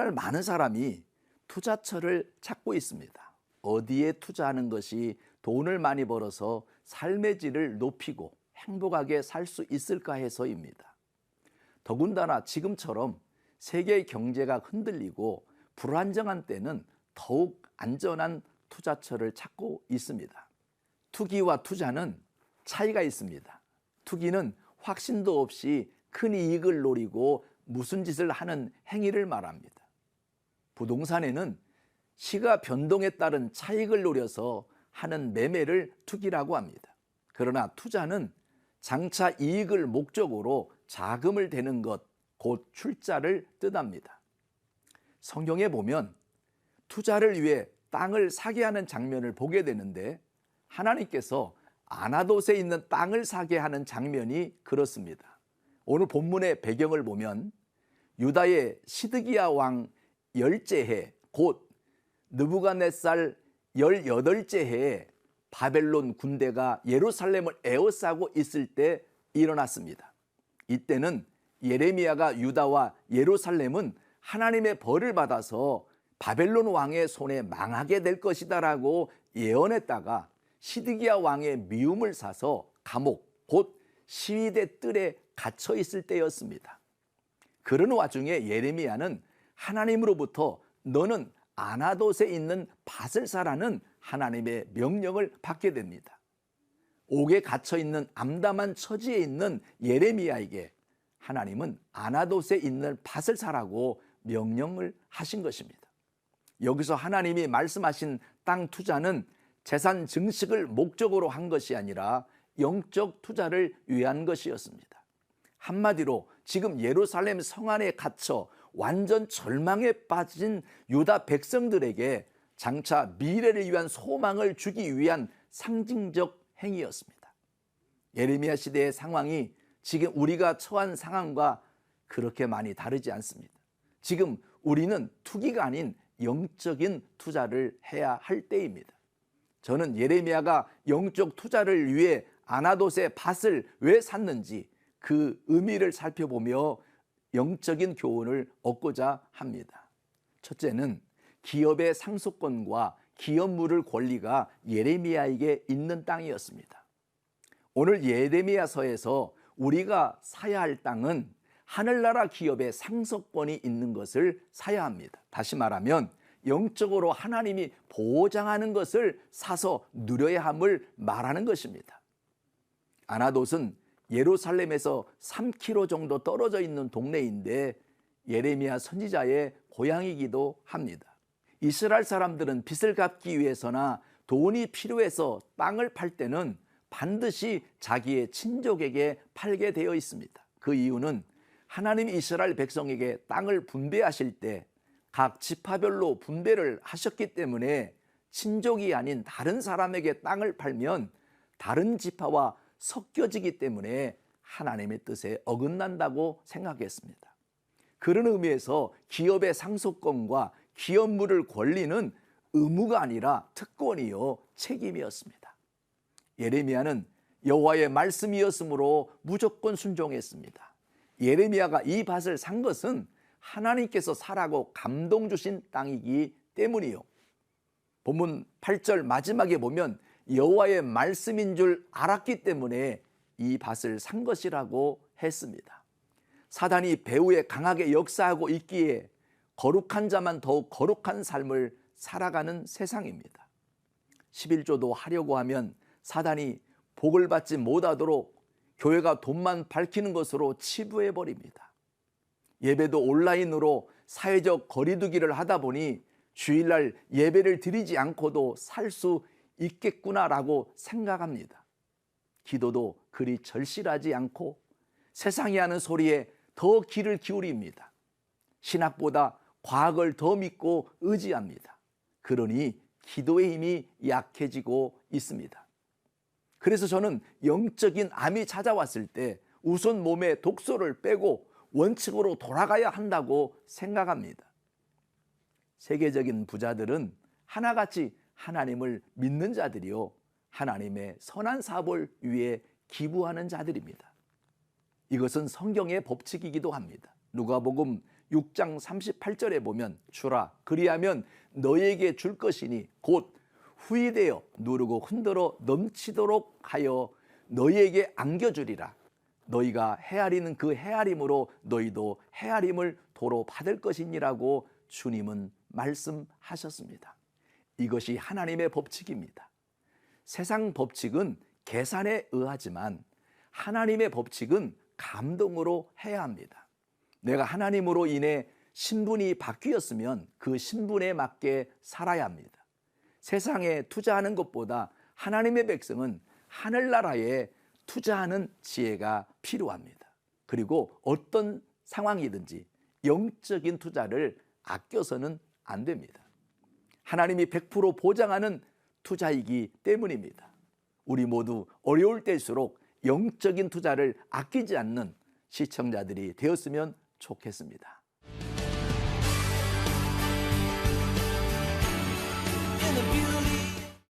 정말 많은 사람이 투자처를 찾고 있습니다. 어디에 투자하는 것이 돈을 많이 벌어서 삶의 질을 높이고 행복하게 살 수 있을까 해서입니다. 더군다나 지금처럼 세계 경제가 흔들리고 불안정한 때는 더욱 안전한 투자처를 찾고 있습니다. 투기와 투자는 차이가 있습니다. 투기는 확신도 없이 큰 이익을 노리고 무슨 짓을 하는 행위를 말합니다. 부동산에는 시가 변동에 따른 차익을 노려서 하는 매매를 투기라고 합니다. 그러나 투자는 장차 이익을 목적으로 자금을 대는 것, 곧 출자를 뜻합니다. 성경에 보면 투자를 위해 땅을 사게 하는 장면을 보게 되는데 하나님께서 아나돗에 있는 땅을 사게 하는 장면이 그렇습니다. 오늘 본문의 배경을 보면 유다의 시드기야 왕 10째 해, 곧 느부갓네살 18째 해에 바벨론 군대가 예루살렘을 에워싸고 있을 때 일어났습니다. 이때는 예레미야가 유다와 예루살렘은 하나님의 벌을 받아서 바벨론 왕의 손에 망하게 될 것이다 라고 예언했다가 시드기야 왕의 미움을 사서 감옥, 곧 시위대 뜰에 갇혀 있을 때였습니다. 그런 와중에 예레미야는 하나님으로부터 너는 아나돗에 있는 밭을 사라는 하나님의 명령을 받게 됩니다. 옥에 갇혀 있는 암담한 처지에 있는 예레미야에게 하나님은 아나돗에 있는 밭을 사라고 명령을 하신 것입니다. 여기서 하나님이 말씀하신 땅 투자는 재산 증식을 목적으로 한 것이 아니라 영적 투자를 위한 것이었습니다. 한마디로 지금 예루살렘 성 안에 갇혀 완전 절망에 빠진 유다 백성들에게 장차 미래를 위한 소망을 주기 위한 상징적 행위였습니다. 예레미야 시대의 상황이 지금 우리가 처한 상황과 그렇게 많이 다르지 않습니다. 지금 우리는 투기가 아닌 영적인 투자를 해야 할 때입니다. 저는 예레미야가 영적 투자를 위해 아나돗의 밭을 왜 샀는지 그 의미를 살펴보며 영적인 교훈을 얻고자 합니다. 첫째는 기업의 상속권과 기업 물을 권리가 예레미야에게 있는 땅이었습니다. 오늘 예레미야서에서 우리가 사야 할 땅은 하늘나라 기업의 상속권이 있는 것을 사야 합니다. 다시 말하면 영적으로 하나님이 보장하는 것을 사서 누려야 함을 말하는 것입니다. 아나돗은 예루살렘에서 3km 정도 떨어져 있는 동네인데 예레미야 선지자의 고향이기도 합니다. 이스라엘 사람들은 빚을 갚기 위해서나 돈이 필요해서 땅을 팔 때는 반드시 자기의 친족에게 팔게 되어 있습니다. 그 이유는 하나님이 이스라엘 백성에게 땅을 분배하실 때 각 지파별로 분배를 하셨기 때문에 친족이 아닌 다른 사람에게 땅을 팔면 다른 지파와 섞여지기 때문에 하나님의 뜻에 어긋난다고 생각했습니다. 그런 의미에서 기업의 상속권과 기업 물을 권리는 의무가 아니라 특권이요 책임이었습니다. 예레미야는 여호와의 말씀이었으므로 무조건 순종했습니다. 예레미야가 이 밭을 산 것은 하나님께서 사라고 감동 주신 땅이기 때문이요. 본문 8절 마지막에 보면 여호와의 말씀인 줄 알았기 때문에 이 밭을 산 것이라고 했습니다. 사단이 배후에 강하게 역사하고 있기에 거룩한 자만 더욱 거룩한 삶을 살아가는 세상입니다. 11조도 하려고 하면 사단이 복을 받지 못하도록 교회가 돈만 밝히는 것으로 치부해버립니다. 예배도 온라인으로 사회적 거리두기를 하다 보니 주일날 예배를 드리지 않고도 살 수 있겠구나라고 생각합니다. 기도도 그리 절실하지 않고 세상이 하는 소리에 더 귀를 기울입니다. 신학보다 과학을 더 믿고 의지합니다. 그러니 기도의 힘이 약해지고 있습니다. 그래서 저는 영적인 암이 찾아왔을 때 우선 몸에 독소를 빼고 원칙으로 돌아가야 한다고 생각합니다. 세계적인 부자들은 하나같이 하나님을 믿는 자들이요 하나님의 선한 사업을 위해 기부하는 자들입니다. 이것은 성경의 법칙이기도 합니다. 누가복음 6장 38절에 보면 주라 그리하면 너에게 줄 것이니 곧 후이되어 누르고 흔들어 넘치도록 하여 너희에게 안겨주리라. 너희가 헤아리는 그 헤아림으로 너희도 헤아림을 도로 받을 것이니라고 주님은 말씀하셨습니다. 이것이 하나님의 법칙입니다. 세상 법칙은 계산에 의하지만 하나님의 법칙은 감동으로 해야 합니다. 내가 하나님으로 인해 신분이 바뀌었으면 그 신분에 맞게 살아야 합니다. 세상에 투자하는 것보다 하나님의 백성은 하늘나라에 투자하는 지혜가 필요합니다. 그리고 어떤 상황이든지 영적인 투자를 아껴서는 안 됩니다. 하나님이 100% 보장하는 투자이기 때문입니다. 우리 모두 어려울 때일수록 영적인 투자를 아끼지 않는 시청자들이 되었으면 좋겠습니다.